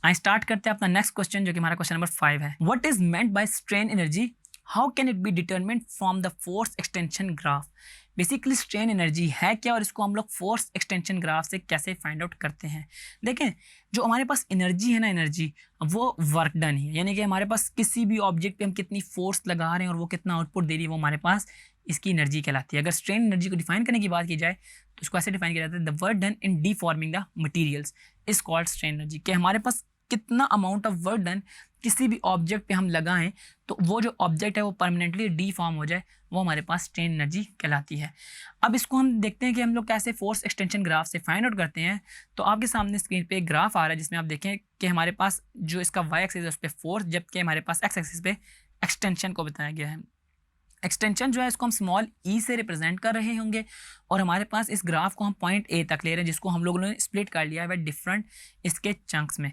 I start करते हैं अपना नेक्स्ट क्वेश्चन, जो कि हमारा क्वेश्चन नंबर 5 है। What is meant by strain energy, how can it be determined from the force extension graph. Basically strain energy है क्या और इसको हम लोग फोर्स एक्सटेंशन ग्राफ से कैसे फाइंड आउट करते हैं। देखें, जो हमारे पास एनर्जी है ना, एनर्जी वो वर्क डन है, यानी कि हमारे पास किसी भी ऑब्जेक्ट पे हम कितनी फोर्स लगा रहे हैं और वो कितना आउटपुट दे रही है, वो हमारे पास इसकी एनर्जी कहलाती है। अगर स्ट्रेन एनर्जी को डिफाइन करने की बात की जाए तो इसको ऐसे डिफाइन किया जाता है, the work done in deforming the materials is called strain energy. कि हमारे पास कितना अमाउंट ऑफ वर्क डन किसी भी ऑब्जेक्ट पे हम लगाएं तो वो जो ऑब्जेक्ट है वो परमानेंटली डीफॉर्म हो जाए, वो हमारे पास स्ट्रेन एनर्जी कहलाती है। अब इसको हम देखते हैं कि हम लोग कैसे फोर्स एक्सटेंशन ग्राफ से फाइंड आउट करते हैं। तो आपके सामने स्क्रीन पे एक ग्राफ आ रहा है जिसमें आप देखें कि हमारे पास जो इसका वाई एक्सिस है उस पर फोर्स, जबकि हमारे पास एक्स एक्सिस पे एक्सटेंशन को बताया गया है। एक्सटेंशन जो है इसको हम स्मॉल ई से रिप्रेजेंट कर रहे होंगे और हमारे पास इस ग्राफ को हम पॉइंट ए तक ले रहे हैं, जिसको हम लोगों ने स्प्लिट कर लिया है डिफरेंट इसके चंक्स में।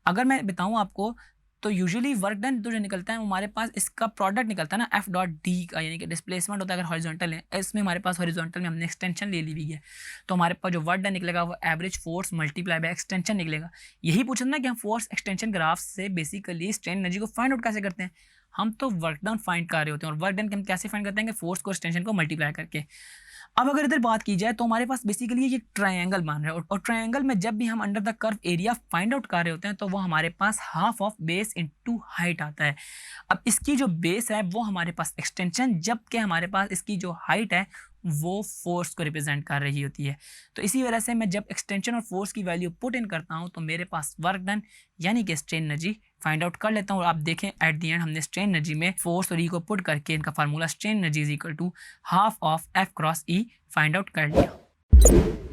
अगर मैं बताऊं आपको तो यूजुअली वर्क डन जो निकलता है हमारे पास इसका प्रोडक्ट निकलता है ना एफ डॉट डी का, यानी कि डिस्प्लेसमेंट होता है अगर हॉरिजॉन्टल है, इसमें हमारे पास हॉरिजॉन्टल में हमने एक्सटेंशन ले ली हुई है, तो हमारे पास जो वर्क डन निकलेगा वो average force multiply by extension निकलेगा। यही पूछना कि हम फोर्स एक्सटेंशन ग्राफ से बेसिकली स्ट्रेन एनर्जी को फाइंड आउट कैसे करते हैं। हम तो वर्क डन फाइंड कर रहे होते हैं और वर्क डन हम कैसे फाइंड करते हैं कि फोर्स को एक्सटेंशन को मल्टीप्लाई करके। अब अगर इधर बात की जाए तो हमारे पास बेसिकली ये ट्रायंगल बन रहा है और ट्रायंगल में जब भी हम under the curve area find out कर रहे होते हैं तो वो हमारे पास half of base into height आता है। अब इसकी जो बेस है वो हमारे पास एक्सटेंशन, जबकि हमारे पास इसकी जो हाइट है वो फोर्स को रिप्रेजेंट कर रही होती है। तो इसी वजह से मैं जब एक्सटेंशन और फोर्स की वैल्यू पुट इन करता हूँ तो मेरे पास वर्क डन यानी कि स्ट्रेन एनर्जी फाइंड आउट कर लेता हूँ। और आप देखें एट द एंड हमने स्ट्रेन एनर्जी में फोर्स और ई को पुट करके इनका formula strain energy is equal to half of F cross E find out कर लिया।